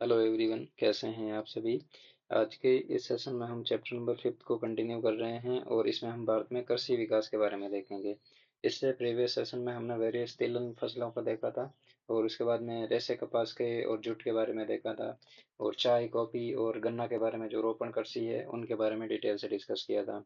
Hello everyone, कैसे हैं आप सभी। आज के इस सेशन में हम चैप्टर नंबर 5 को कंटिन्यू कर रहे हैं और इसमें हम भारत में कृषि विकास के बारे में देखेंगे। इससे प्रीवियस सेशन में हमने वेरियस तिलहन फसलों को देखा था और उसके बाद में रेसे कपास के और जूट के बारे में देखा था और चाय कॉफ़ी और गन्ना के बारे में जो रोपण कृषि है उनके बारे में डिटेल से डिस्कस किया था।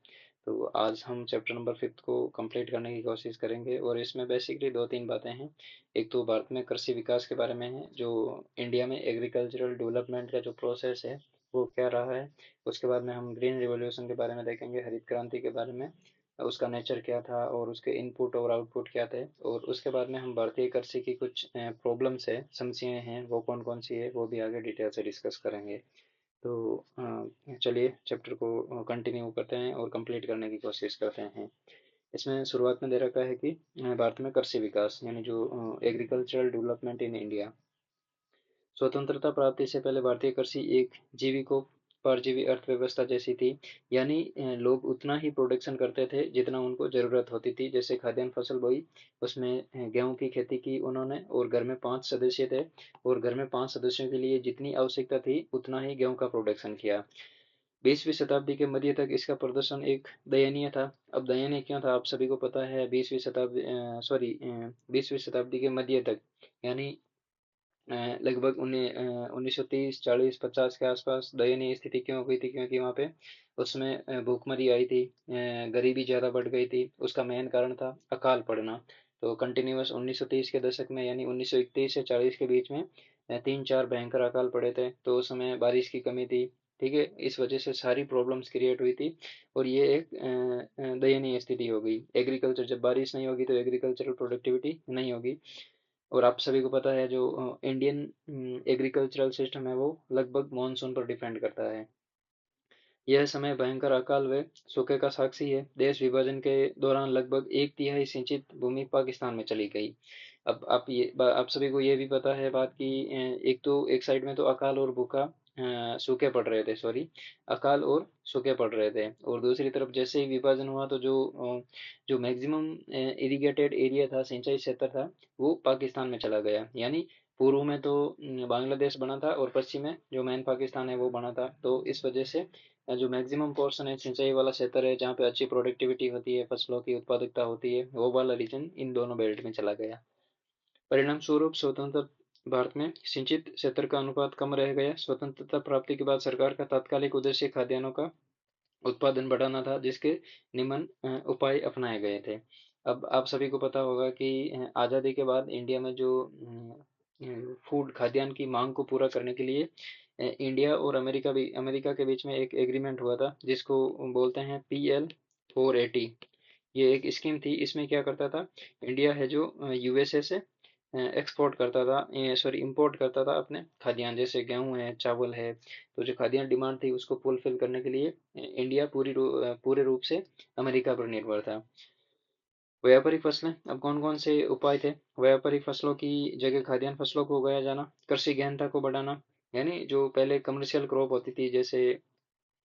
तो आज हम चैप्टर नंबर 5 को कंप्लीट करने की कोशिश करेंगे और इसमें बेसिकली दो तीन बातें हैं। एक तो भारत में कृषि विकास के बारे में है, जो इंडिया में एग्रीकल्चरल डेवलपमेंट का जो प्रोसेस है वो क्या रहा है। उसके बाद में हम ग्रीन रिवॉल्यूशन के बारे में देखेंगे, हरित क्रांति के बारे में, उसका नेचर क्या था और उसके इनपुट और आउटपुट क्या थे। और उसके बाद में हम भारतीय कृषि की कुछ प्रॉब्लम्स है, समस्याएं हैं, वो कौन कौन सी है वो भी आगे डिटेल से डिस्कस करेंगे। तो चलिए चैप्टर को कंटिन्यू करते हैं और कंप्लीट करने की कोशिश करते हैं। इसमें शुरुआत में दे रखा है कि भारत में कृषि विकास यानी जो एग्रीकल्चरल डेवलपमेंट इन इंडिया। स्वतंत्रता प्राप्ति से पहले भारतीय कृषि एक जीविकोपार्जित अर्थव्यवस्था जैसी थी। यानी लोग उतना ही प्रोडक्शन करते थे जितना उनको जरूरत होती थी। जैसे खाद्यान्न फसल बोई, उसमें गेहूं की खेती की उन्होंने और घर में 5 सदस्य थे और घर में 5 सदस्यों के लिए जितनी आवश्यकता थी उतना ही गेहूं का प्रोडक्शन किया। 20वीं शताब्दी के मध्य तक इसका प्रदर्शन एक दयनीय था। अब दयनीय क्यों था आप सभी को पता है। 20वीं शताब्दी के मध्य तक यानी लगभग 1930 40 50 के आसपास दयनीय स्थिति क्यों हो गई थी, क्योंकि वहाँ पे उसमें भूखमरी आई थी, गरीबी ज़्यादा बढ़ गई थी। उसका मेन कारण था अकाल पड़ना। तो कंटिन्यूस 1930 के दशक में यानी 1931 से 40 के बीच में 3 4 भयंकर अकाल पड़े थे। तो उस समय बारिश की कमी थी। ठीक है, इस वजह से सारी प्रॉब्लम्स क्रिएट हुई थी और ये एक दयनीय स्थिति हो गई। एग्रीकल्चर, जब बारिश नहीं होगी तो एग्रीकल्चरल प्रोडक्टिविटी नहीं होगी। और आप सभी को पता है जो इंडियन एग्रीकल्चरल सिस्टम है वो लगभग मानसून पर डिपेंड करता है। यह समय भयंकर अकाल व सूखे का साक्षी है। देश विभाजन के दौरान लगभग एक तिहाई सिंचित भूमि पाकिस्तान में चली गई। अब आप सभी को ये भी पता है बात की, एक तो एक साइड में तो अकाल और भूखा सूखे पड़ रहे थे, सॉरी, अकाल और सूखे पड़ रहे थे। और दूसरी तरफ जैसे ही विभाजन हुआ तो जो मैक्सिमम इरिगेटेड एरिया था, सिंचाई क्षेत्र था, वो पाकिस्तान में चला गया। यानी पूर्व में तो बांग्लादेश बना था और पश्चिम में जो मेन पाकिस्तान है वो बना था। तो इस वजह से जो मैक्सिमम पोर्शन है सिंचाई वाला क्षेत्र है, जहाँ पे अच्छी प्रोडक्टिविटी होती है, फसलों की उत्पादकता होती है, वो वाला रीजन इन दोनों बेल्ट में चला गया। परिणाम स्वरूप स्वतंत्र भारत में सिंचित क्षेत्र का अनुपात कम रह गया। स्वतंत्रता प्राप्ति के बाद सरकार का तात्कालिक उद्देश्य खाद्यान्नों का उत्पादन बढ़ाना था, जिसके निम्न उपाय अपनाए गए थे। अब आप सभी को पता होगा कि आज़ादी के बाद इंडिया में जो फूड खाद्यान्न की मांग को पूरा करने के लिए इंडिया और अमेरिका के बीच में एक एग्रीमेंट हुआ था, जिसको बोलते हैं PL 480। ये एक स्कीम थी। इसमें क्या करता था, इंडिया है जो USA से एक्सपोर्ट करता था, सॉरी इंपोर्ट करता था अपने खाद्यान्न, जैसे गेहूं है, चावल है। तो जो खाद्यान्न डिमांड थी उसको फुलफिल करने के लिए इंडिया पूरे रूप से अमेरिका पर निर्भर था। व्यापारिक फसलें, अब कौन कौन से उपाय थे। व्यापारिक फसलों की जगह खाद्यान्न फसलों को उगाया जाना, कृषि गहनता को बढ़ाना। यानी जो पहले कमर्शियल क्रॉप होती थी, जैसे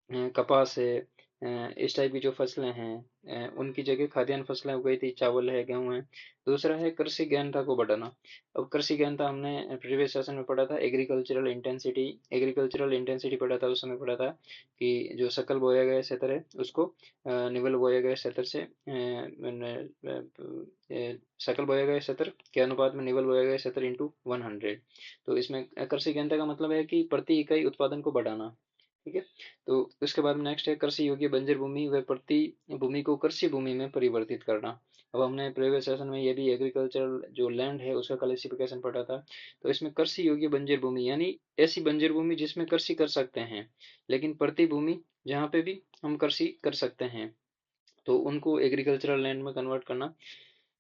कपास है, इस टाइप की जो फसलें हैं, उनकी जगह खाद्यान्न फसलें उगाई थी, चावल है, गेहूं है। दूसरा है कृषि गहनता को बढ़ाना। अब कृषि गहनता हमने प्रीवियस सेशन में पढ़ा था, एग्रीकल्चरल इंटेंसिटी पढ़ा था। उस समय पढ़ा था कि जो सकल बोया गया क्षेत्र है उसको निवल बोया गया क्षेत्र से सकल बोया गया क्षेत्र के अनुपात में निवल बोया गया क्षेत्र इंटू 100। तो इसमें कृषि गहनता का मतलब है कि प्रति इकाई उत्पादन को बढ़ाना। ठीक है। तो उसके बाद में नेक्स्ट है कृषि योग्य बंजर भूमि व प्रति भूमि को कृषि भूमि में परिवर्तित करना। अब हमने प्रीवियस सेशन में ये भी एग्रीकल्चरल जो लैंड है उसका क्लासिफिकेशन पढ़ा था। तो इसमें कृषि योग्य बंजर भूमि यानी ऐसी बंजर भूमि जिसमें कृषि कर सकते हैं, लेकिन प्रति भूमि जहाँ पे भी हम कृषि कर सकते हैं तो उनको एग्रीकल्चरल लैंड में कन्वर्ट करना।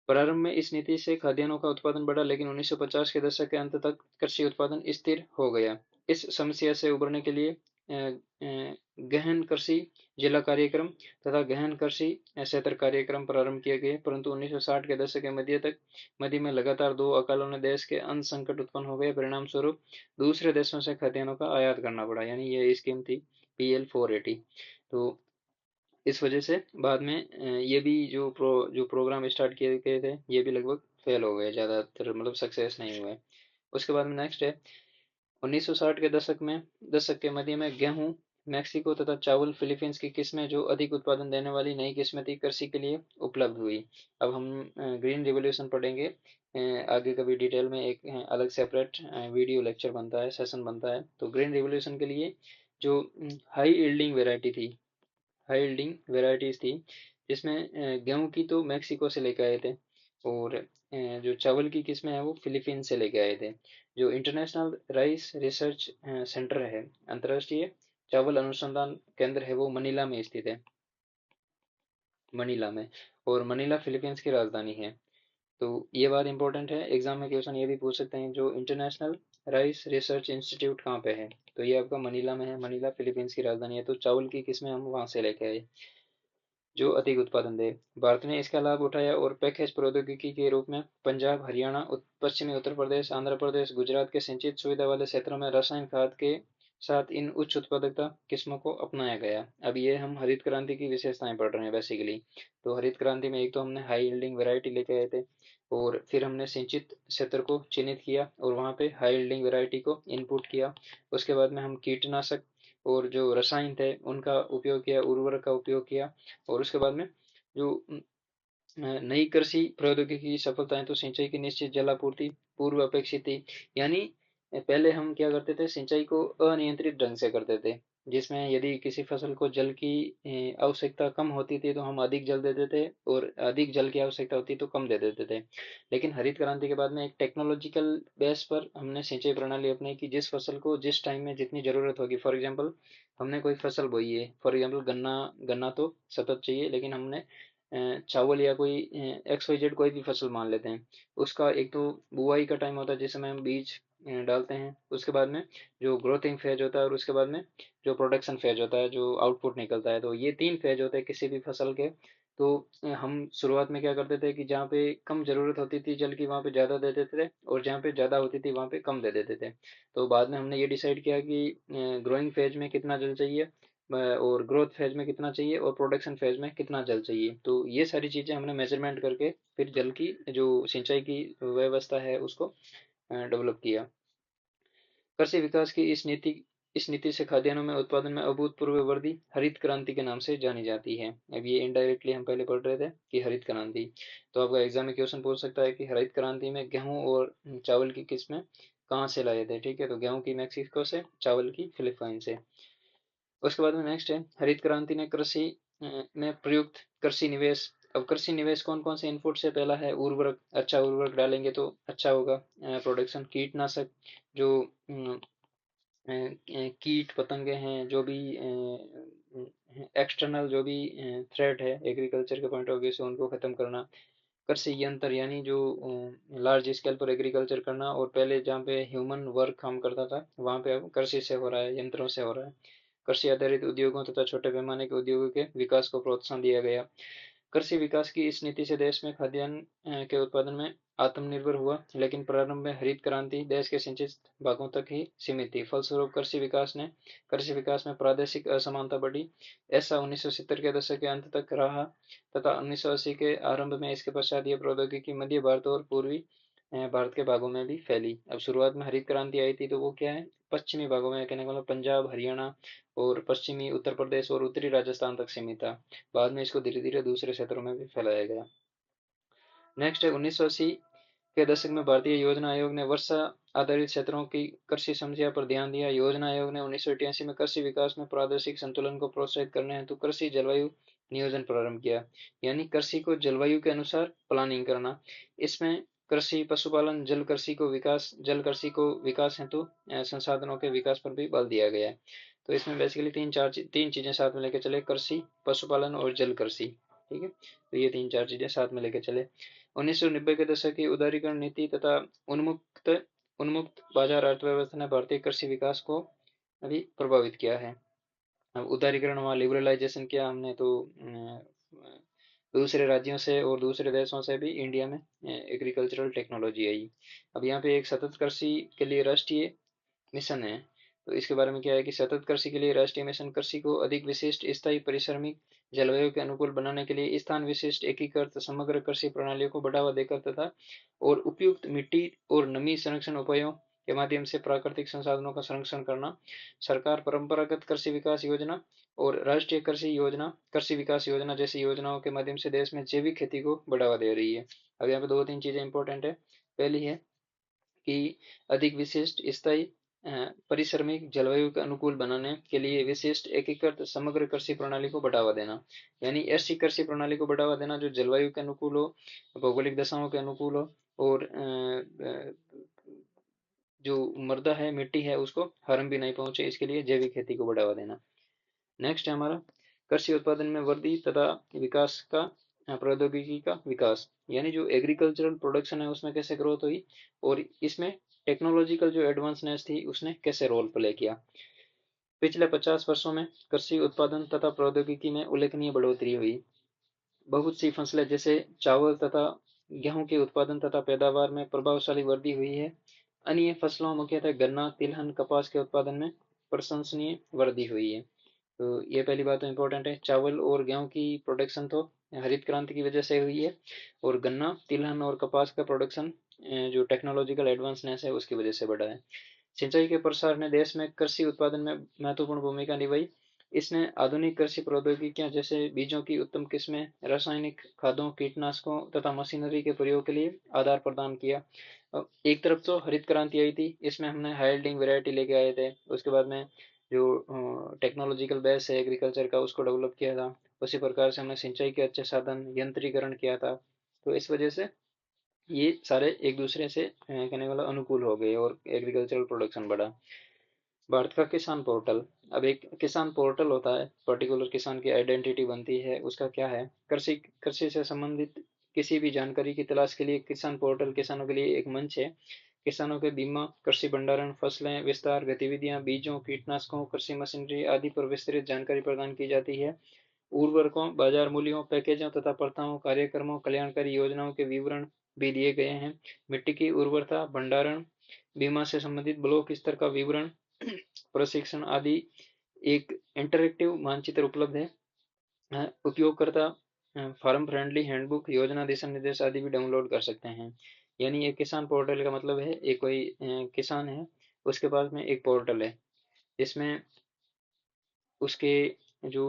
प्रारंभ में इस नीति से खाद्यान्नों का उत्पादन बढ़ा, लेकिन 1950 के दशक के अंत तक कृषि उत्पादन स्थिर हो गया। इस समस्या से उबरने के लिए गहन कृषि जिला कार्यक्रम तथा गहन कृषि क्षेत्र कार्यक्रम प्रारंभ किए गए, परंतु 1960 के दशक के मध्य में लगातार दो अकालों ने देश के अन्न संकट उत्पन्न हो गए। परिणाम स्वरूप दूसरे देशों से खाद्यान्नों का आयात करना पड़ा। यानी ये स्कीम थी PL 480। तो इस वजह से बाद में ये भी जो प्रोग्राम स्टार्ट किए गए थे ये भी लगभग फेल हो गए, ज़्यादातर मतलब सक्सेस नहीं हुए। उसके बाद में नेक्स्ट है 1960 के दशक के मध्य में गेहूं, मैक्सिको तथा चावल फिलीपींस की किस्में जो अधिक उत्पादन देने वाली नई किस्में थी कृषि के लिए उपलब्ध हुई। अब हम ग्रीन रिवॉल्यूशन पढ़ेंगे आगे कभी डिटेल में, एक अलग सेपरेट वीडियो लेक्चर बनता है, सेशन बनता है। तो ग्रीन रिवॉल्यूशन के लिए जो हाई यील्डिंग वेराइटी थी, हाई यील्डिंग वेराइटीज थी, जिसमें गेहूं की तो मैक्सिको से लेके आए थे, और जो चावल की किस्में हैं वो फिलीपींस से लेके आए थे। जो इंटरनेशनल राइस रिसर्च सेंटर है, अंतर्राष्ट्रीय चावल अनुसंधान केंद्र है, वो मनीला में स्थित है, मनीला में। और मनीला फिलीपींस की राजधानी है। तो ये बात इंपॉर्टेंट है, एग्जाम में क्वेश्चन ये भी पूछ सकते हैं, जो इंटरनेशनल राइस रिसर्च इंस्टीट्यूट कहाँ पे है, तो ये आपका मनीला में है, मनीला फिलीपींस की राजधानी है। तो चावल की किस्में हम वहां से लेके आए जो अधिक उत्पादन दे। भारत ने इसका लाभ उठाया और पैकेज प्रौद्योगिकी के रूप में पंजाब, हरियाणा, पश्चिमी उत्तर प्रदेश, आंध्र प्रदेश, गुजरात के सिंचित सुविधा वाले क्षेत्रों में रसायन खाद के साथ इन उच्च उत्पादकता किस्मों को अपनाया गया। अब ये हम हरित क्रांति की विशेषताएं पढ़ रहे हैं बेसिकली। तो हरित क्रांति में एक तो हमने हाई यील्डिंग वैरायटी लेके आए थे, और फिर हमने सिंचित क्षेत्र को चिन्हित किया और वहां पे हाई यील्डिंग वैरायटी को इनपुट किया। उसके बाद में हम कीटनाशक और जो रसायन थे उनका उपयोग किया, उर्वरक का उपयोग किया। और उसके बाद में जो नई कृषि प्रौद्योगिकी की सफलताएं, तो सिंचाई की निश्चित जलापूर्ति पूर्व अपेक्षित थी। यानी पहले हम क्या करते थे, सिंचाई को अनियंत्रित ढंग से करते थे, जिसमें यदि किसी फसल को जल की आवश्यकता कम होती थी तो हम अधिक जल देते थे, और अधिक जल की आवश्यकता होती तो कम दे देते थे। लेकिन हरित क्रांति के बाद में एक टेक्नोलॉजिकल बेस पर हमने सिंचाई प्रणाली अपनाई कि जिस फसल को जिस टाइम में जितनी जरूरत होगी, फॉर एग्जाम्पल हमने कोई फसल बोई है, फॉर एग्जाम्पल गन्ना, गन्ना तो सतत चाहिए, लेकिन हमने चावल या कोई एक्स वाई जेड कोई भी फसल मान लेते हैं, उसका एक तो बुआई का टाइम होता है जिस समय हम बीज डालते हैं, उसके बाद में जो ग्रोथिंग फेज होता है, और उसके बाद में जो प्रोडक्शन फेज होता है, जो आउटपुट निकलता है। तो ये तीन फेज होते हैं किसी भी फसल के। तो हम शुरुआत में क्या करते थे कि जहाँ पे कम जरूरत होती थी जल की वहाँ पे ज़्यादा दे देते थे, और जहाँ पे ज़्यादा होती थी वहाँ पे कम दे देते थे। तो बाद में हमने ये डिसाइड किया कि ग्रोइंग फेज में कितना जल चाहिए, और ग्रोथ फेज में कितना चाहिए, और प्रोडक्शन फेज में कितना जल चाहिए। तो ये सारी चीज़ें हमने मेजरमेंट करके फिर जल की जो सिंचाई की व्यवस्था है उसको डेवलप किया। कृषि विकास की इस नीति से खाद्यान्नों में उत्पादन में अभूतपूर्व वृद्धि हरित क्रांति के नाम से जानी जाती है। अब ये इनडायरेक्टली हम पहले पढ़ रहे थे कि हरित क्रांति, तो आपका एग्जाम में क्वेश्चन पूछ सकता है कि हरित क्रांति में गेहूं और चावल की किस्में कहाँ से लाए थे। ठीक है, तो गेहूं की मैक्सिको से, चावल की फिलीपाइन से। उसके बाद में नेक्स्ट है, हरित क्रांति ने कृषि में प्रयुक्त कृषि निवेश। अब कृषि निवेश कौन कौन से इनपुट से, पहला है उर्वरक, अच्छा उर्वरक डालेंगे तो अच्छा होगा प्रोडक्शन। कीटनाशक, जो कीट पतंगे हैं, जो भी एक्सटर्नल जो भी थ्रेट है एग्रीकल्चर के पॉइंट ऑफ व्यू से, उनको खत्म करना। कृषि यंत्र, यानी जो लार्ज स्केल पर एग्रीकल्चर करना, और पहले जहाँ पे ह्यूमन वर्क काम करता था वहाँ पे अब कृषि से हो रहा है, यंत्रों से हो रहा है। कृषि आधारित उद्योगों तथा छोटे पैमाने के उद्योगों के विकास को प्रोत्साहन दिया गया। कृषि विकास की इस नीति से देश में खाद्यान्न के उत्पादन में आत्मनिर्भर हुआ, लेकिन प्रारंभ में हरित क्रांति देश के सिंचित भागों तक ही सीमित थी। फलस्वरूप कृषि विकास में प्रादेशिक असमानता बढ़ी। ऐसा 1970 के दशक के अंत तक रहा, तथा 1980 के आरंभ में इसके पश्चात ये प्रौद्योगिकी मध्य भारत और पूर्वी भारत के भागों में भी फैली। अब शुरुआत में हरित क्रांति आई थी तो वो क्या है, पश्चिमी भागों में, कहने का मतलब पंजाब, हरियाणा और पश्चिमी उत्तर प्रदेश और उत्तरी राजस्थान तक सीमित था। बाद में इसको धीरे धीरे दूसरे क्षेत्रों में भी फैलाया गया। नेक्स्ट है 1980 के दशक में भारतीय योजना आयोग ने वर्षा आधारित क्षेत्रों की कृषि समस्या पर ध्यान दिया। योजना आयोग ने 1988 में कृषि विकास में प्रादेशिक संतुलन को प्रोत्साहित करने हेतु कृषि जलवायु नियोजन प्रारंभ किया, यानी कृषि को जलवायु के अनुसार प्लानिंग करना। इसमें कृषि, पशुपालन, जल कृषि को विकास हेतु संसाधनों के विकास पर भी बल दिया गया है। तो इसमें बेसिकली तीन चीजें साथ में लेके चले, कृषि, पशुपालन और जल कृषि। ठीक है, तो ये तीन चार चीजें साथ में लेके चले। 1990 के दशक की उदारीकरण नीति तथा उन्मुक्त उन्मुक्त बाजार अर्थव्यवस्था ने भारतीय कृषि विकास को अभी प्रभावित किया है। अब उदारीकरण वहाँ लिबरलाइजेशन किया हमने, तो दूसरे राज्यों से और दूसरे देशों से भी इंडिया में एग्रीकल्चरल टेक्नोलॉजी आई। अब यहाँ पे एक सतत कृषि के लिए राष्ट्रीय मिशन है। तो इसके बारे में क्या है कि सतत कृषि के लिए राष्ट्रीय मिशन कृषि को अधिक विशिष्ट, स्थायी, परिश्रमिक, जलवायु के अनुकूल बनाने के लिए स्थान विशिष्ट, एकीकृत समग्र कृषि प्रणालियों को बढ़ावा देकर तथा और उपयुक्त मिट्टी और नमी संरक्षण उपायों के माध्यम से प्राकृतिक संसाधनों का संरक्षण करना। सरकार परंपरागत कृषि विकास योजना और राष्ट्रीय कृषि विकास योजना जैसी योजनाओं के माध्यम से देश में जैविक खेती को बढ़ावा दे रही है। अब यहाँ पे दो तीन चीजें इंपॉर्टेंट है। पहली है कि अधिक विशिष्ट स्थायी परिश्रमिक जलवायु के अनुकूल बनाने के लिए विशिष्ट एकीकृत समग्र कृषि प्रणाली को बढ़ावा देना। यानी ऐसी कृषि प्रणाली को बढ़ावा देना जो जलवायु के अनुकूल हो, भौगोलिक दशाओं के अनुकूल हो और जो मृदा है, मिट्टी है, उसको हार्म भी नहीं पहुंचे, इसके लिए जैविक खेती को बढ़ावा देना। नेक्स्ट है हमारा कृषि उत्पादन में वृद्धि तथा विकास का प्रौद्योगिकी का विकास। यानी जो एग्रीकल्चरल प्रोडक्शन है उसमें कैसे ग्रोथ हुई और इसमें टेक्नोलॉजिकल जो एडवांसनेस थी उसने कैसे रोल प्ले किया। पिछले 50 वर्षों में कृषि उत्पादन तथा प्रौद्योगिकी में उल्लेखनीय बढ़ोतरी हुई। बहुत सी फसलें जैसे चावल तथा गेहूं के उत्पादन तथा पैदावार में प्रभावशाली वृद्धि हुई है। अन्य फसलों मुख्यतः गन्ना, तिलहन, कपास के उत्पादन में प्रशंसनीय वृद्धि हुई है। तो ये पहली बात तो इम्पोर्टेंट है। चावल और गेहूं की प्रोडक्शन तो हरित क्रांति की वजह से हुई है और गन्ना, तिलहन और कपास का प्रोडक्शन जो टेक्नोलॉजिकल एडवांसनेस है उसकी वजह से बढ़ा है। सिंचाई के प्रसार ने देश में कृषि उत्पादन में महत्वपूर्ण भूमिका निभाई। इसने आधुनिक कृषि प्रौद्योगिकियां जैसे बीजों की उत्तम किस्में, रासायनिक खादों, कीटनाशकों तथा मशीनरी के प्रयोग के लिए आधार प्रदान किया। एक तरफ तो हरित क्रांति आई थी, इसमें हमने हाई यील्डिंग वैरायटी लेके आए थे। उसके बाद में जो टेक्नोलॉजिकल बेस है एग्रीकल्चर का उसको डेवलप किया था। उसी प्रकार से हमने सिंचाई के अच्छे साधन, यंत्रीकरण किया था। तो इस वजह से ये सारे एक दूसरे से कहने वाला अनुकूल हो गए और एग्रीकल्चरल प्रोडक्शन बढ़ा। भारत का किसान पोर्टल। अब एक किसान पोर्टल होता है, पर्टिकुलर किसान की आइडेंटिटी बनती है, उसका क्या है, कृषि कृषि से संबंधित किसी भी जानकारी की तलाश के लिए किसान पोर्टल किसानों के लिए एक मंच है। किसानों के बीमा, कृषि भंडारण, फसलें विस्तार गतिविधियां, बीजों, कीटनाशकों, कृषि मशीनरी आदि पर विस्तृत जानकारी प्रदान की जाती है। उर्वरकों, बाजार मूल्यों, पैकेजों तथा प्रथाओं, कार्यक्रमों, कल्याणकारी योजनाओं के विवरण भी दिए गए हैं। मिट्टी की उर्वरता, भंडारण, बीमा से संबंधित ब्लॉक स्तर का विवरण, प्रशिक्षण आदि एक इंटरेक्टिव मानचित्र उपलब्ध है। उपयोगकर्ता फार्म फ्रेंडली हैंडबुक, योजना दिशा निर्देश आदि भी डाउनलोड कर सकते हैं। यानी ये किसान पोर्टल का मतलब है एक कोई किसान है, उसके पास में एक पोर्टल है जिसमें उसके जो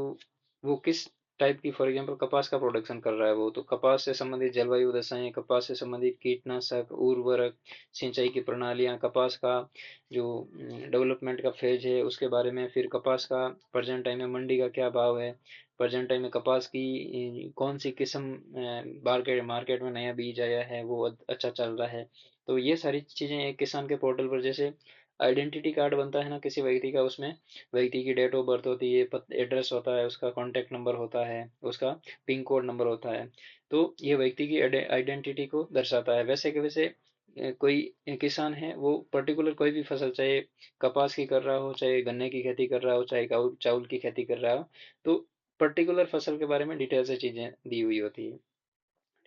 वो किस टाइप की, फॉर एग्जांपल कपास का प्रोडक्शन कर रहा है वो, तो कपास से संबंधित जलवायु दशाएं, कपास से संबंधित कीटनाशक, उर्वरक, सिंचाई की प्रणालियां, कपास का जो डेवलपमेंट का फेज है उसके बारे में, फिर कपास का प्रेजेंट टाइम में मंडी का क्या भाव है, प्रेजेंट टाइम में कपास की कौन सी किस्म मार्केट मार्केट में नया बीज आया है वो अच्छा चल रहा है। तो ये सारी चीजें एक किसान के पोर्टल पर, जैसे आइडेंटिटी कार्ड बनता है ना किसी व्यक्ति का, उसमें व्यक्ति की डेट ऑफ बर्थ होती है, एड्रेस होता है, उसका कॉन्टैक्ट नंबर होता है, उसका पिन कोड नंबर होता है। तो ये व्यक्ति की आइडेंटिटी को दर्शाता है। वैसे कि वैसे कोई किसान है वो पर्टिकुलर कोई भी फसल, चाहे कपास की कर रहा हो, चाहे गन्ने की खेती कर रहा हो, चाहे चावल की खेती कर रहा हो, तो पर्टिकुलर फसल के बारे में डिटेल से चीजें दी हुई होती है।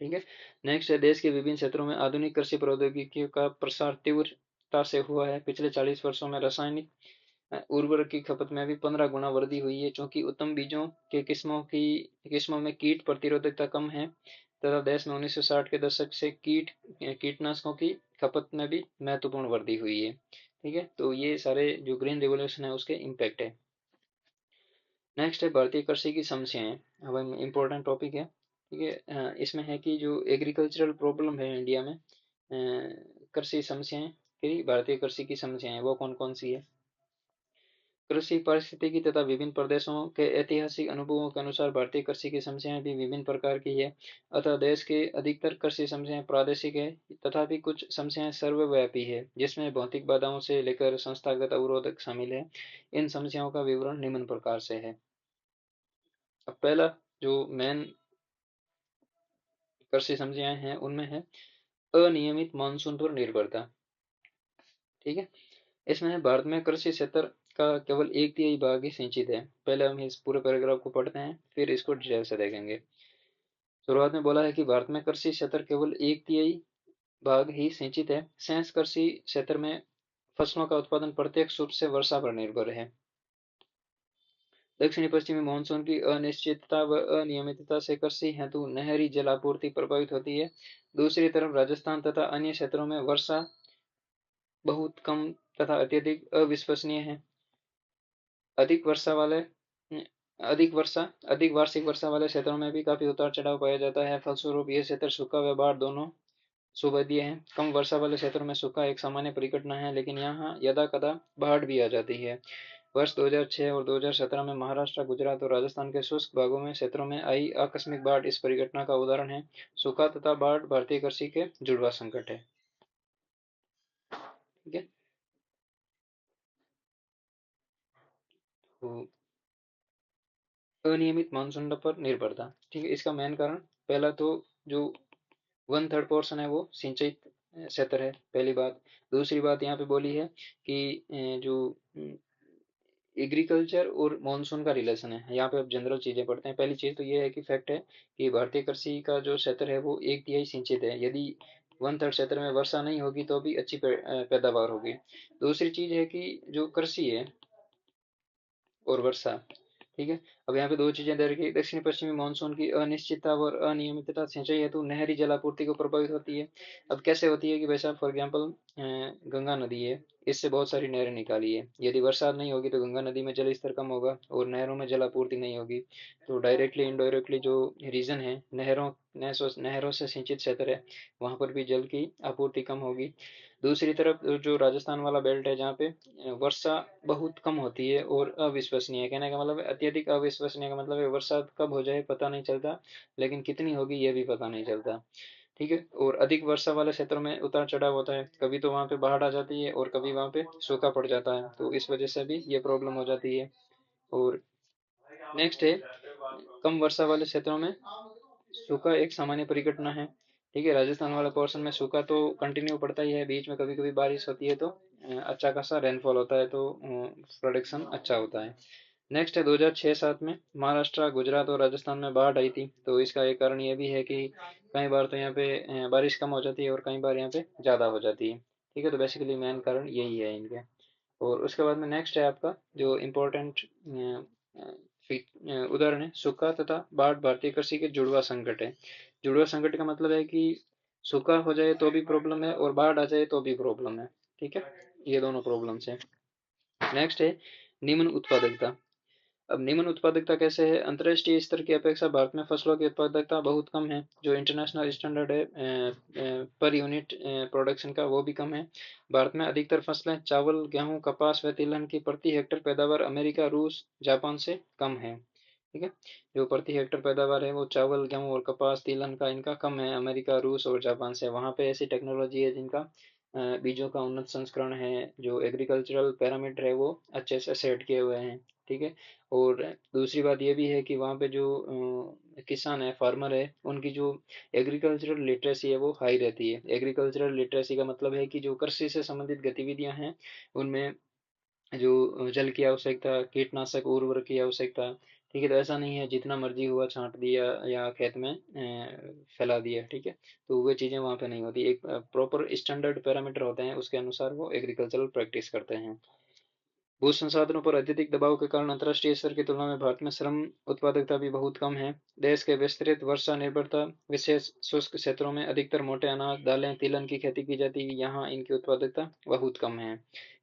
ठीक है। नेक्स्ट है, देश के विभिन्न क्षेत्रों में आधुनिक कृषि प्रौद्योगिकियों का प्रसार तीव्रता से हुआ है। पिछले 40 वर्षों में रासायनिक उर्वरक की खपत में भी 15 गुना वृद्धि हुई है, क्योंकि उत्तम बीजों के किस्मों में कीट प्रतिरोधकता कम है तथा देश में 1960 के दशक से कीटनाशकों की खपत में भी महत्वपूर्ण वृद्धि हुई है। ठीक है, तो ये सारे जो ग्रीन रिवोल्यूशन है उसके इम्पैक्ट है। नेक्स्ट है भारतीय कृषि की समस्याएं। अब इम्पोर्टेंट टॉपिक है। ठीक है, इसमें है कि जो एग्रीकल्चरल प्रॉब्लम है इंडिया में, कृषि समस्याएं की, भारतीय कृषि की समस्याएं वो कौन कौन सी है। कृषि पारिस्थितिकी तथा विभिन्न प्रदेशों के ऐतिहासिक अनुभवों के अनुसार भारतीय कृषि की समस्याएं भी विभिन्न प्रकार की है। अतः देश के अधिकतर कृषि समस्याएं प्रादेशिक है, तथापि कुछ समस्याएं सर्वव्यापी है, जिसमें भौतिक बाधाओं से लेकर संस्थागत अवरोधक शामिल है। इन समस्याओं का विवरण निम्न प्रकार से है। अब पहला जो मेन कृषि समस्याएं हैं उनमें है अनियमित मानसून पर निर्भरता। ठीक है, इसमें है भारत में कृषि क्षेत्र का केवल एक तिहाई भाग ही सिंचित है। पहले हम इस पूरे पैराग्राफ को पढ़ते हैं, फिर इसको डिटेल से देखेंगे। शुरुआत में बोला है कि भारत में कृषि क्षेत्र केवल एक तिहाई भाग ही सिंचित है। शेष कृषि क्षेत्र में फसलों का उत्पादन प्रत्यक्ष रूप से वर्षा पर निर्भर है। दक्षिणी पश्चिमी मानसून की अनिश्चितता व अनियमितता से कृषि हेतु नहरी जल आपूर्ति प्रभावित होती है। दूसरी तरफ राजस्थान तथा अन्य क्षेत्रों में वर्षा बहुत कम तथा अत्यधिक अविश्वसनीय है। अधिक वर्षा वाले अधिक वर्षा अधिक वार्षिक वर्षा वाले क्षेत्रों में भी काफी उतार चढ़ाव पाया जाता है। फलस्वरूप ये क्षेत्र सूखा व बाढ़ दोनों सुभेद्य है। कम वर्षा वाले क्षेत्रों में सूखा एक सामान्य परिघटना है, लेकिन यहाँ यदाकदा बाढ़ भी आ जाती है। वर्ष 2006 और 2017 में महाराष्ट्र, गुजरात और राजस्थान के शुष्क भागों में क्षेत्रों में आई आकस्मिक बाढ़ इस परिघटना का उदाहरण है। सूखा तथा बाढ़ भारतीय कृषि के जुड़वा संकट है। ठीक है। तो अनियमित मानसून पर निर्भरता। ठीक है, इसका मेन कारण पहला तो जो वन थर्ड पोर्शन है वो सिंचित क्षेत्र है, पहली बात। दूसरी बात यहाँ पे बोली है कि जो एग्रीकल्चर और मॉनसून का रिलेशन है। यहाँ पे आप जनरल चीजें पढ़ते हैं। पहली चीज तो ये है कि फैक्ट है कि भारतीय कृषि का जो क्षेत्र है वो एक तिहाई सिंचित है। यदि वन थर्ड क्षेत्र में वर्षा नहीं होगी तो भी अच्छी पैदावार होगी। दूसरी चीज है कि जो कृषि है और वर्षा, ठीक है। अब यहाँ पे दो चीजें दे रखी है। दक्षिण पश्चिमी मानसून की अनिश्चितता और अनियमितता सिंचाई हेतु नहरी जलापूर्ति को प्रभावित होती है। अब कैसे होती है कि वैसा फॉर एग्जाम्पल गंगा नदी है, इससे बहुत सारी नहरें निकाली है। यदि बरसात नहीं होगी तो गंगा नदी में जल स्तर कम होगा और नहरों में जलापूर्ति नहीं होगी। तो डायरेक्टली इनडायरेक्टली जो रीजन है नहरों से सिंचित क्षेत्र है, वहां पर भी जल की आपूर्ति कम होगी। दूसरी तरफ जो राजस्थान वाला बेल्ट है, जहाँ पे वर्षा बहुत कम होती है और अविश्वसनीय है। कहने का मतलब है अत्यधिक अविश्वसनीय का मतलब है वर्षा कब हो जाए पता नहीं चलता, लेकिन कितनी होगी ये भी पता नहीं चलता। ठीक है। और अधिक वर्षा वाले क्षेत्रों में उतार चढ़ाव होता है, कभी तो वहां पे बाढ़ आ जाती है और कभी वहां पे सूखा पड़ जाता है, तो इस वजह से भी ये प्रॉब्लम हो जाती है। और नेक्स्ट है कम वर्षा वाले क्षेत्रों में सूखा एक सामान्य परिघटना है। ठीक है, राजस्थान वाला पोर्शन में सूखा तो कंटिन्यू पड़ता ही है, बीच में कभी कभी बारिश होती है तो अच्छा खासा रेनफॉल होता है, तो प्रोडक्शन अच्छा होता है। नेक्स्ट है 2006-7 में महाराष्ट्र, गुजरात और राजस्थान में बाढ़ आई थी। तो इसका एक कारण ये भी है कि कई बार तो यहाँ पे बारिश कम हो जाती है और कई बार यहाँ पे ज़्यादा हो जाती है। ठीक है, तो बेसिकली मेन कारण यही है इनके। और उसके बाद में नेक्स्ट है आपका जो इम्पोर्टेंट उदाहरण है सूखा तथा बाढ़ भारतीय कृषि के जुड़वा संकट है। जुड़वा संकट का मतलब है कि सूखा हो जाए तो भी प्रॉब्लम है और बाढ़ आ जाए तो भी प्रॉब्लम है। ठीक है, ये दोनों प्रॉब्लम्स है। नेक्स्ट है निम्न उत्पादकता। अब निम्न उत्पादकता कैसे है? अंतर्राष्ट्रीय स्तर की अपेक्षा भारत में फसलों की उत्पादकता बहुत कम है। जो इंटरनेशनल स्टैंडर्ड है पर यूनिट प्रोडक्शन का, वो भी कम है। भारत में अधिकतर फसलें चावल, गेहूं, कपास व तिलहन की प्रति हेक्टेयर पैदावार अमेरिका, रूस, जापान से कम है। ठीक है, जो प्रति हेक्टेयर पैदावार है वो चावल, गेहूं और कपास, तिलहन का इनका कम है अमेरिका, रूस और जापान से। वहाँ पे ऐसी टेक्नोलॉजी है जिनका बीजों का उन्नत संस्करण है, जो एग्रीकल्चरल पैरामीटर है वो अच्छे से सेट किए हुए हैं। ठीक है। और दूसरी बात ये भी है कि वहाँ पे जो किसान है, फार्मर है, उनकी जो एग्रीकल्चरल लिटरेसी है वो हाई रहती है। एग्रीकल्चरल लिटरेसी का मतलब है कि जो कृषि से संबंधित गतिविधियां हैं उनमें जो जल की आवश्यकता, कीटनाशक, उर्वरक की आवश्यकता। ठीक है, तो ऐसा नहीं है जितना मर्जी हुआ छांट दिया या खेत में फैला दिया। ठीक है, तो वो चीज़ें वहाँ पे नहीं होती। एक प्रॉपर स्टैंडर्ड पैरामीटर होते हैं, उसके अनुसार वो एग्रीकल्चरल प्रैक्टिस करते हैं। भू संसाधनों पर अत्यधिक दबाव के कारण अंतर्राष्ट्रीय स्तर की तुलना में भारत में श्रम उत्पादकता भी बहुत कम है। देश के विस्तृत वर्षा निर्भरता विशेष शुष्क क्षेत्रों में अधिकतर मोटे अनाज, दालें, तिलहन की खेती की जाती है। यहाँ इनकी उत्पादकता बहुत कम है।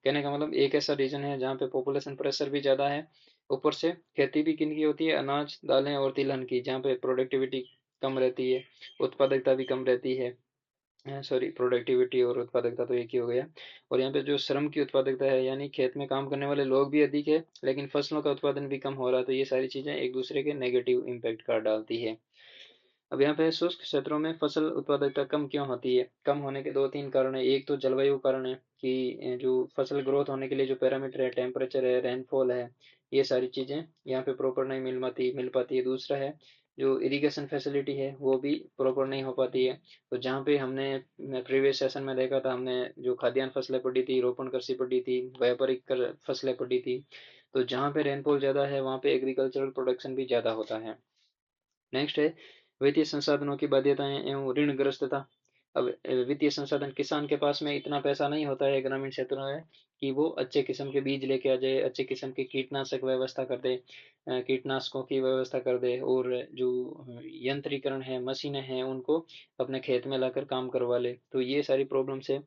कहने का मतलब एक ऐसा रीजन है जहाँ पे पॉपुलेशन प्रेशर भी ज़्यादा है, ऊपर से खेती भी किन की होती है? अनाज, दालें और तिलहन की, जहाँ पे प्रोडक्टिविटी कम रहती है, उत्पादकता भी कम रहती है। सॉरी, प्रोडक्टिविटी और उत्पादकता तो एक ही हो गया। और यहाँ पे जो श्रम की उत्पादकता है, यानी खेत में काम करने वाले लोग भी अधिक है लेकिन फसलों का उत्पादन भी कम हो रहा है। तो ये सारी चीजें एक दूसरे के नेगेटिव इम्पैक्ट कर डालती है। अब यहाँ पे शुष्क क्षेत्रों में फसल उत्पादकता कम क्यों होती है? कम होने के दो तीन कारण है। एक तो जलवायु कारण है कि जो फसल ग्रोथ होने के लिए जो पैरामीटर है, टेम्परेचर है, रेनफॉल है, ये सारी चीजें यहाँ पे प्रॉपर नहीं मिल पाती है। दूसरा है जो इरिगेशन फैसिलिटी है वो भी प्रॉपर नहीं हो पाती है। तो जहाँ पे हमने प्रीवियस सेशन में देखा था, हमने जो खाद्यान्न फसलें पढ़ी थी, रोपण कृषि पढ़ी थी, व्यापारिक फसलें पढ़ी थी, तो जहाँ पे रेनफॉल ज्यादा है वहाँ पे एग्रीकल्चरल प्रोडक्शन भी ज्यादा होता है। नेक्स्ट है वित्तीय संसाधनों की बाध्यताएं एवं ऋणग्रस्तता। अब वित्तीय संसाधन, किसान के पास में इतना पैसा नहीं होता है ग्रामीण क्षेत्रों में कि वो अच्छे किस्म के बीज लेके आ जाए, अच्छे किस्म की कीटनाशक व्यवस्था कर दे, कीटनाशकों की व्यवस्था कर दे, और जो यंत्रीकरण है, मशीनें हैं, उनको अपने खेत में लाकर काम करवा ले। तो ये सारी प्रॉब्लम्स है।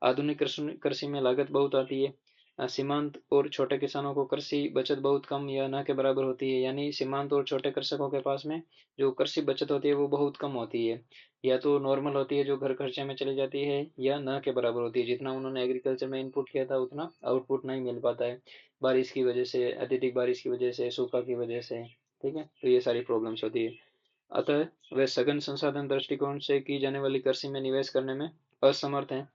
आधुनिक कृषि कृषि में लागत बहुत आती है। सीमांत और छोटे किसानों को कृषि बचत बहुत कम या न के बराबर होती है, यानी सीमांत और छोटे कृषकों के पास में जो कृषि बचत होती है वो बहुत कम होती है, या तो नॉर्मल होती है जो घर खर्चे में चली जाती है, या न के बराबर होती है, जितना उन्होंने एग्रीकल्चर में इनपुट किया था उतना आउटपुट नहीं मिल पाता है, बारिश की वजह से, अत्यधिक बारिश की वजह से, सूखा की वजह से। ठीक है, तो ये सारी प्रॉब्लम्स होती है। अतः वे सघन संसाधन दृष्टिकोण से की जाने वाली कृषि में निवेश करने में असमर्थ हैं।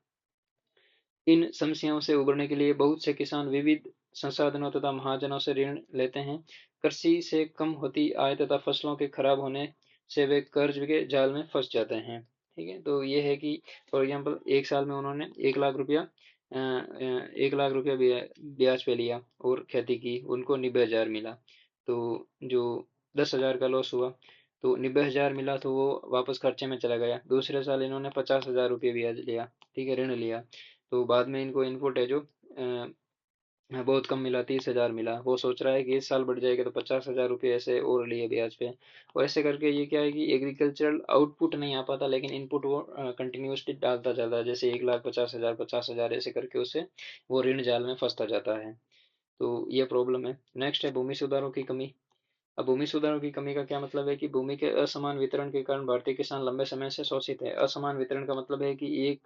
इन समस्याओं से उबरने के लिए बहुत से किसान विविध संसाधनों तथा महाजनों से ऋण लेते हैं। कृषि से कम होती आय तथा फसलों के खराब होने से वे कर्ज के जाल में फंस जाते हैं। ठीक है, तो ये है कि फॉर एग्जाम्पल एक साल में उन्होंने 1 लाख रुपया 1 लाख रुपया ब्याज पे लिया और खेती की, उनको 90,000 मिला। तो जो 10,000 का लॉस हुआ, तो 90,000 मिला तो वो वापस खर्चे में चला गया। दूसरे साल इन्होंने 50,000 रुपये ब्याज लिया, ठीक है, ऋण लिया। तो बाद में इनको इनपुट है जो बहुत कम मिला, 30,000 मिला। वो सोच रहा है कि इस साल बढ़ जाएगा तो 50,000 रुपये ऐसे और लिए ब्याज पे। और ऐसे करके ये क्या है कि एग्रीकल्चरल आउटपुट नहीं आ पाता, लेकिन इनपुट वो कंटिन्यूसली डालता जाता है, जैसे 1,50,000 50,000 ऐसे करके उससे वो ऋण जाल में फंसता जाता है। तो ये प्रॉब्लम है। नेक्स्ट है भूमि सुधारों की कमी। अब भूमि सुधारों की कमी का क्या मतलब है कि भूमि के असमान वितरण के कारण भारतीय किसान लंबे समय से शोषित है। असमान वितरण का मतलब है कि एक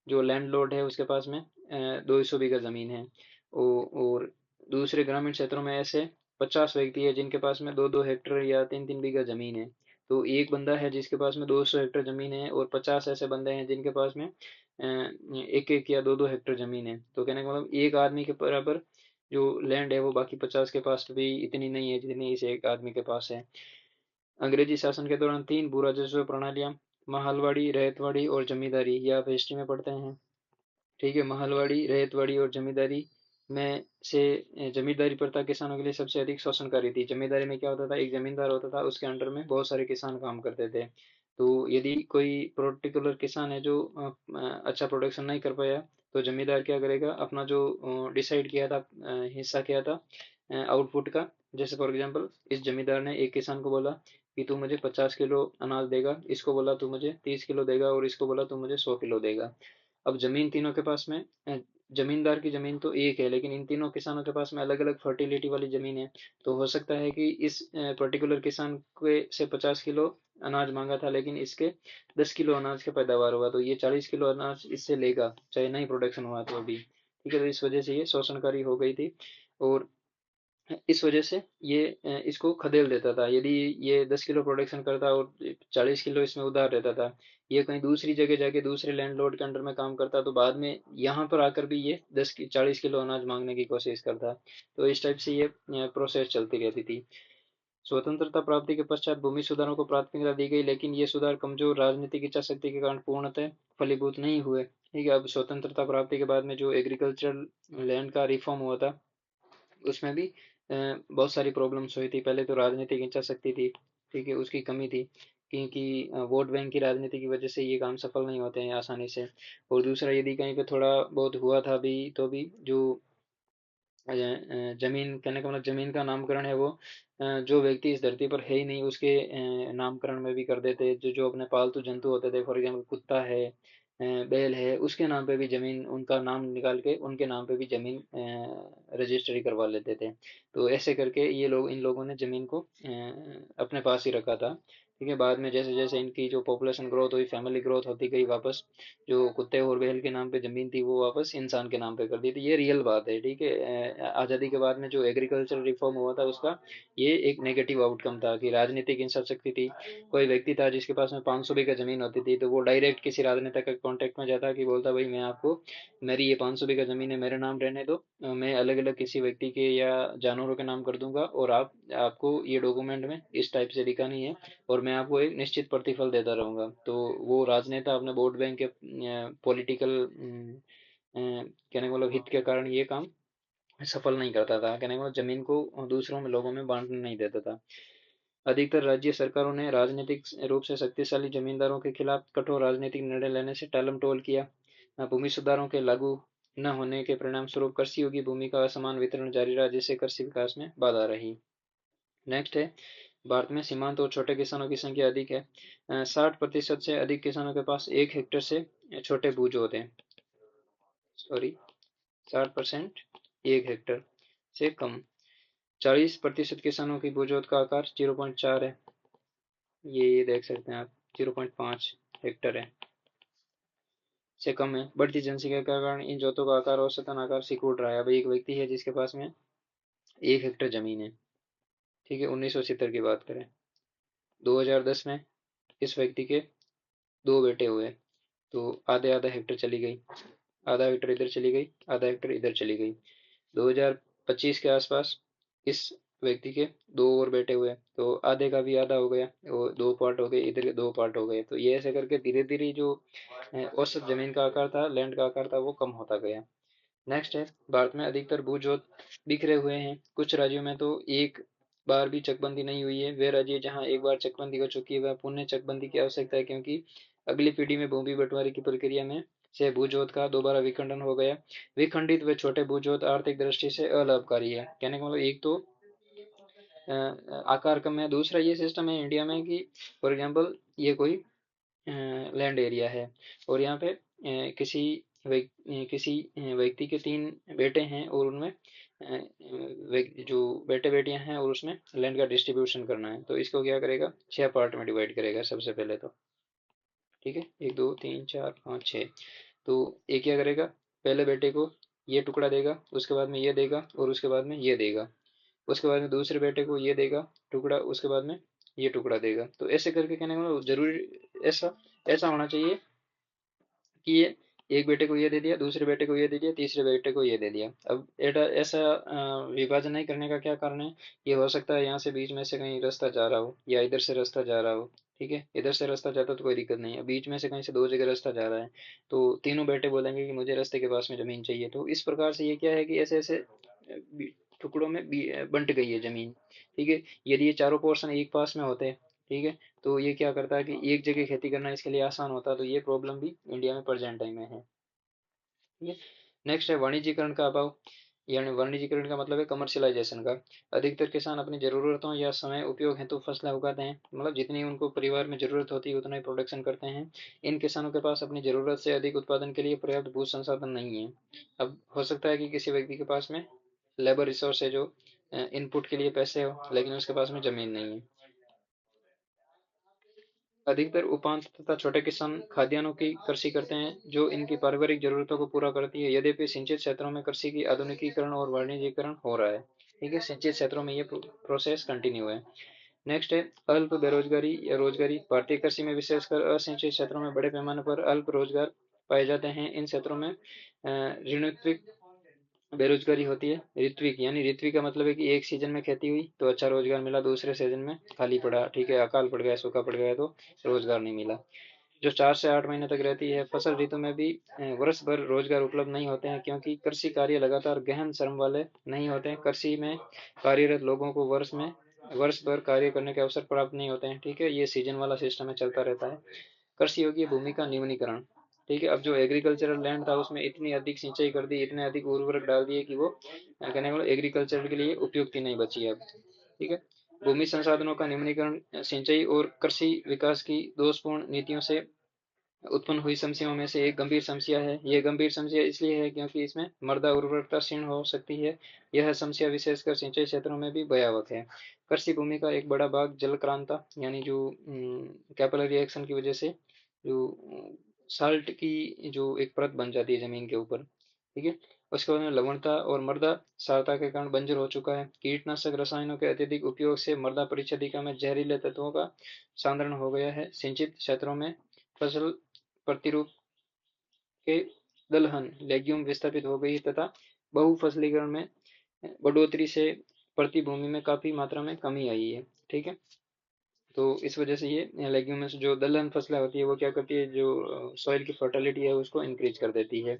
जो लैंडलॉर्ड है उसके पास में 200 बीघा जमीन है, और दूसरे ग्रामीण क्षेत्रों में ऐसे 50 व्यक्ति है जिनके पास में 2-2 हेक्टेयर या 3-3 बीघा जमीन है। तो एक बंदा है जिसके पास में 200 हेक्टेयर जमीन है, और 50 ऐसे बंदे हैं जिनके पास में एक एक या 2-2 हेक्टेयर जमीन है। तो कहने का मतलब एक आदमी के बराबर जो लैंड है वो बाकी 50 के पास भी इतनी नहीं है जितनी इस एक आदमी के पास है। अंग्रेजी शासन के दौरान 3 भू राजस्व प्रणालियां, महलवाड़ी, रैयतवाड़ी और जमींदारी, ये आप हिस्ट्री में पढ़ते हैं। ठीक है, महलवाड़ी, रैयतवाड़ी और जमींदारी में से जमींदारी प्रथा किसानों के लिए सबसे अधिक शोषणकारी थी। जमींदारी में क्या होता था, एक जमींदार होता था, उसके अंडर में बहुत सारे किसान काम करते थे। तो यदि कोई पर्टिकुलर किसान है जो अच्छा प्रोडक्शन नहीं कर पाया, तो जमींदार क्या करेगा, अपना जो डिसाइड किया था, हिस्सा किया था आउटपुट का, जैसे फॉर एग्जांपल इस जमींदार ने एक किसान को बोला कि तू मुझे 50 किलो अनाज देगा, इसको बोला तू मुझे 30 किलो देगा, और इसको बोला तू मुझे 100 किलो देगा। अब जमीन तीनों के पास में जमींदार की जमीन तो एक है, लेकिन इन तीनों किसानों के पास में अलग अलग फर्टिलिटी वाली जमीन है। तो हो सकता है कि इस पर्टिकुलर किसान के से 50 किलो अनाज मांगा था, लेकिन इसके 10 किलो अनाज का पैदावार हुआ, तो ये 40 किलो अनाज इससे लेगा, चाहे नहीं प्रोडक्शन हुआ तो भी। ठीक है, तो इस वजह से ये शोषणकारी हो गई थी। और इस वजह से ये इसको खदेड़ देता था। यदि ये 10 किलो प्रोडक्शन करता और 40 किलो इसमें उधार रहता था, ये कहीं दूसरी जगह जाके दूसरे लैंडलॉर्ड के अंडर में काम करता, तो बाद में यहाँ पर आकर भी ये 40 किलो अनाज मांगने की कोशिश करता। तो इस टाइप से ये प्रोसेस चलती रहती थी। स्वतंत्रता प्राप्ति के पश्चात भूमि सुधारों को प्राथमिकता दी गई, लेकिन ये सुधार कमजोर राजनीतिक इच्छाशक्ति के कारण पूर्णतः फलीभूत नहीं हुए। ठीक है, अब स्वतंत्रता प्राप्ति के बाद में जो एग्रीकल्चरल लैंड का रिफॉर्म हुआ था, उसमें भी बहुत सारी प्रॉब्लम्स हुई थी। पहले तो राजनीतिक इच्छा शक्ति थी, ठीक है, उसकी कमी थी, क्योंकि वोट बैंक की राजनीति की वजह से ये काम सफल नहीं होते हैं आसानी से। और दूसरा, यदि कहीं पे थोड़ा बहुत हुआ था भी, तो भी जो जमीन, कहने का मतलब जमीन का नामकरण है वो जो व्यक्ति इस धरती पर है ही नहीं उसके नामकरण में भी कर देते। जो जो अपने पालतू जंतु होते थे, फॉर एग्जाम्पल कुत्ता है, बैल है, उसके नाम पे भी जमीन, उनका नाम निकाल के उनके नाम पे भी जमीन रजिस्ट्री करवा लेते थे। तो ऐसे करके ये लोग, इन लोगों ने जमीन को अपने पास ही रखा था। ठीक है, बाद में जैसे जैसे इनकी जो पॉपुलेशन ग्रोथ हुई, फैमिली ग्रोथ होती गई, वापस जो कुत्ते और बैल के नाम पे जमीन थी वो वापस इंसान के नाम पे कर दी थी। ये रियल बात है। ठीक है, आज़ादी के बाद में जो एग्रीकल्चर रिफॉर्म हुआ था उसका ये एक नेगेटिव आउटकम था कि राजनीतिक हिंसाशक्ति थी। कोई व्यक्ति था जिसके पास में 500 बीघा जमीन होती थी, तो वो डायरेक्ट किसी राजनेता के कॉन्टेक्ट में जाता कि बोलता भाई मैं आपको, मेरी ये 500 बीघा जमीन है, मेरे नाम रहने दो, मैं अलग अलग किसी व्यक्ति के या जानवरों के नाम कर दूंगा, और आपको ये डॉक्यूमेंट में इस टाइप से दिखानी है, और मैं आपको एक निश्चित प्रतिफल देता रहूंगा। तो वो राजनेता अपने वोट बैंक के पॉलिटिकल कहने का मतलब हित के कारण ये काम सफल नहीं करता था। कहने का मतलब जमीन को दूसरों में, लोगों में बांटने नहीं देता था। अधिकतर राज्य सरकारों ने राजनीतिक रूप से शक्तिशाली जमींदारों के खिलाफ कठोर राजनीतिक निर्णय लेने से टालमटोल किया। भूमि सुधारों के लागू न होने के परिणाम स्वरूप कृषि योग्य भूमि का असमान वितरण जारी रहा, जिससे कृषि विकास में बाधा रही। नेक्स्ट है, भारत में सीमांत और छोटे किसानों की संख्या अधिक है। 60% से अधिक किसानों के पास 1 हेक्टेयर से छोटे भू जोत हैं। सॉरी 60% 1 हेक्टर से कम। 40% किसानों की भूजोत का आकार 0.4 है, ये देख सकते हैं आप, 0.5 हेक्टर है, से कम है। बढ़ती जनसंख्या के कारण इन जोतों का आकार औसतन आकार सिकुड़ रहा है। अब एक व्यक्ति है जिसके पास में 1 हेक्टर जमीन है, ठीक है, 1970 की बात करें, 2010 में इस व्यक्ति के 2 बेटे हुए, तो आधे आधा हेक्टर चली गई, आधा हेक्टर इधर चली गई, आधा हेक्टर इधर चली गई। 2025 के आसपास इस व्यक्ति के 2 और बेटे हुए, तो आधे का भी आधा हो गया, वो 2 पार्ट हो गए, इधर के 2 पार्ट हो गए। तो ये ऐसे करके धीरे धीरे जो औसत जमीन का आकार था, लैंड का आकार था, वो कम होता गया। नेक्स्ट है, भारत में अधिकतर भूजोत बिखरे हुए हैं। कुछ राज्यों में तो एक बार भी चकबंदी नहीं हुई है। वे राज्य जहां एक बार चकबंदी हो चुकी है वह पुनः चकबंदी की आवश्यकता है, क्योंकि अगली पीढ़ी में भूमि बंटवारे की प्रक्रिया में से भूजोत का दोबारा विखंडन हो गया। विखंडित व छोटे भूजोत आर्थिक दृष्टि से अलाभकारी है। कहने का मतलब एक तो आकार कम है, दूसरा ये सिस्टम है इंडिया में कि फॉर एग्जाम्पल ये कोई लैंड एरिया है और यहाँ पे किसी व्यक्ति के 3 बेटे हैं और उनमें जो बेटे बेटियां हैं और उसमें लैंड का डिस्ट्रीब्यूशन करना है, तो इसको क्या करेगा, 6 पार्ट में डिवाइड करेगा सबसे पहले तो, ठीक है, 1 2 3 4 5 6। तो ये क्या करेगा, पहले बेटे को ये टुकड़ा देगा, उसके बाद में ये देगा और उसके बाद में ये देगा, उसके बाद में दूसरे बेटे को ये देगा टुकड़ा, उसके बाद में ये टुकड़ा देगा। तो ऐसे करके कहने का मतलब जरूरी ऐसा ऐसा होना चाहिए कि ये एक बेटे को ये दे दिया, दूसरे बेटे को ये दे दिया, तीसरे बेटे को ये दे दिया। अब एटा ऐसा विभाजन नहीं करने का क्या कारण है, ये हो सकता है यहाँ से बीच में से कहीं रास्ता जा रहा हो या इधर से रास्ता जा रहा हो, ठीक है, इधर से रास्ता जाता तो कोई दिक्कत नहीं है, बीच में से कहीं से 2 जगह रास्ता जा रहा है, तो तीनों बेटे बोलेंगे कि मुझे रास्ते के पास में जमीन चाहिए। तो इस प्रकार से ये क्या है कि ऐसे ऐसे टुकड़ों में बंट गई है जमीन, ठीक है। यदि ये चारों पोर्शन एक पास में होते, ठीक है, तो ये क्या करता है कि एक जगह खेती करना इसके लिए आसान होता, तो ये प्रॉब्लम भी इंडिया में प्रेजेंट टाइम में है, ठीक है। नेक्स्ट है वाणिज्यीकरण का अभाव, यानी वाणिज्यीकरण का मतलब है कमर्शियलाइजेशन का। अधिकतर किसान अपनी जरूरतों या समय उपयोग हेतु फसलें उगाते हैं, मतलब जितनी उनको परिवार में जरूरत होती है उतना ही प्रोडक्शन करते हैं। इन किसानों के पास अपनी जरूरत से अधिक उत्पादन के लिए पर्याप्त भू संसाधन नहीं है। अब हो सकता है कि किसी व्यक्ति के पास में लेबर रिसोर्स है, जो इनपुट के लिए पैसे हो, लेकिन उसके पास में जमीन नहीं है। अधिकतर उपांत तथा छोटे किसान खाद्यान्नों की कृषि करते हैं जो इनकी पारिवारिक जरूरतों को पूरा करती है। यद्यपि सिंचित क्षेत्रों में कृषि की आधुनिकीकरण और वाणिज्यीकरण हो रहा है, ठीक है, सिंचित क्षेत्रों में ये प्रोसेस कंटिन्यू है। नेक्स्ट है अल्प बेरोजगारी या रोजगारी। भारतीय कृषि में विशेषकर असिंचित क्षेत्रों में बड़े पैमाने पर अल्प रोजगार पाए जाते हैं। इन क्षेत्रों में ऋणत्विक बेरोजगारी होती है। ऋत्विक यानी ऋत्विक का मतलब है कि एक सीजन में खेती हुई तो अच्छा रोजगार मिला, दूसरे सीजन में खाली पड़ा, ठीक है, अकाल पड़ गया, सूखा पड़ गया, तो रोजगार नहीं मिला। जो 4 से 8 महीने तक रहती है। फसल ऋतु में भी वर्ष भर रोजगार उपलब्ध नहीं होते हैं, क्योंकि कृषि कार्य लगातार गहन श्रम वाले नहीं होते हैं। कृषि में कार्यरत लोगों को वर्ष भर कार्य करने के अवसर प्राप्त नहीं होते हैं, ठीक है, ये सीजन वाला सिस्टम है, चलता रहता है। कृषि योग्य भूमि का न्यूनीकरण, ठीक है, अब जो एग्रीकल्चरल लैंड था उसमें इतनी अधिक सिंचाई कर दी, इतने अधिक उर्वरक डाल दिए कि वो कहने को एग्रीकल्चर के लिए उपयुक्त ही नहीं बची है अब, ठीक है। भूमि संसाधनों का न्यूनीकरण सिंचाई और कृषि विकास की दोषपूर्ण नीतियों से उत्पन्न हुई समस्याओं में से एक गंभीर समस्या है। यह गंभीर समस्या इसलिए है क्योंकि इसमें मृदा उर्वरकता क्षीण हो सकती है। यह समस्या विशेषकर सिंचाई क्षेत्रों में भी भयावह है। कृषि भूमि का एक बड़ा भाग जलक्रांता यानी जो कैपिलरी एक्शन की वजह से जो साल्ट की जो एक परत बन जाती है जमीन के ऊपर, ठीक है, उसके बाद में लवणता और मृदा क्षारता के कारण बंजर हो चुका है। कीटनाशक रसायनों के अत्यधिक उपयोग से मृदा परिक्षेदिका में जहरीले तत्वों का सांद्रण हो गया है। सिंचित क्षेत्रों में फसल प्रतिरूप के दलहन लेग्यूम विस्थापित हो गई तथा बहुफसलीकरण में बढ़ोतरी से प्रति भूमि में काफी मात्रा में कमी आई है, ठीक है। तो इस वजह से ये लेग्यूम्स जो दलहन फसलें होती है वो क्या करती है, जो सॉइल की फर्टिलिटी है उसको इंक्रीज कर देती है।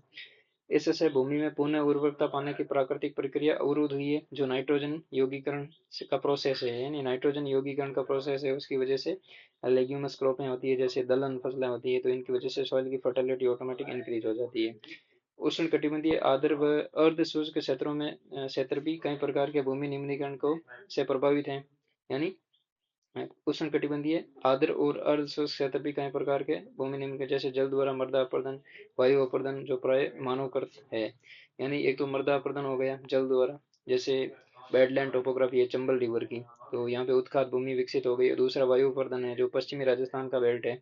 इससे भूमि में पुनः उर्वरकता पाने की प्राकृतिक प्रक्रिया अवरुद्ध हुई है। जो नाइट्रोजन यौगीकरण का प्रोसेस है, यानी नाइट्रोजन यौगीकरण का प्रोसेस है, उसकी वजह से लेग्यूमस क्रॉपें होती है, जैसे दलहन फसलें होती है, तो इनकी वजह से सॉइल की फर्टिलिटी ऑटोमेटिक इंक्रीज हो जाती है। उष्ण कटिबंधीय आर्द्र व अर्ध शुष्क क्षेत्रों में क्षेत्र भी कई प्रकार के भूमि निम्नीकरण को से प्रभावित हैं। यानी उष्णकटिबंधीय आर्द्र और अर्ध शुष्क क्षेत्र भी कई प्रकार के भूमि निम्न के जैसे जल द्वारा मृदा अपरदन, वायु अपरदन जो प्राय मानव कृत है। यानी एक तो मृदा अपरदन हो गया जल द्वारा, जैसे बेडलैंड टोपोग्राफी है चंबल रिवर की, तो यहाँ पे उत्खात भूमि विकसित हो गई। और दूसरा वायु अपरदन है जो पश्चिमी राजस्थान का बेल्ट है,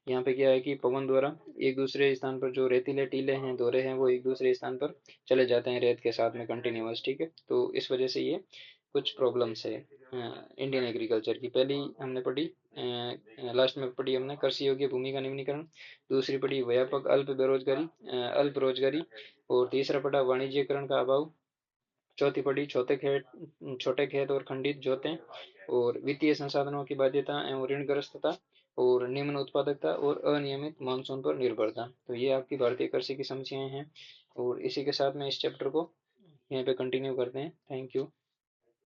यहाँ पे क्या है कि पवन द्वारा एक दूसरे स्थान पर जो रेतीले टीले हैं दोरे हैं वो एक दूसरे स्थान पर चले जाते हैं रेत के साथ में कंटिन्यूअस, ठीक है। तो इस वजह से ये कुछ प्रॉब्लम्स है इंडियन एग्रीकल्चर की। पहली हमने पढ़ी, लास्ट में पढ़ी हमने कृषि योग्य भूमि का निम्नीकरण, दूसरी पढ़ी व्यापक अल्प रोजगारी, और तीसरा पढ़ा वाणिज्यकरण का अभाव, चौथी पढ़ी छोटे खेत और खंडित जोतें, और वित्तीय संसाधनों की बाध्यता एवं ऋणग्रस्तता, और निम्न उत्पादकता और अनियमित मानसून पर निर्भरता। तो ये आपकी भारतीय कृषि की समस्याएं हैं, और इसी के साथ में इस चैप्टर को यहीं पे कंटिन्यू करते हैं। Thank you.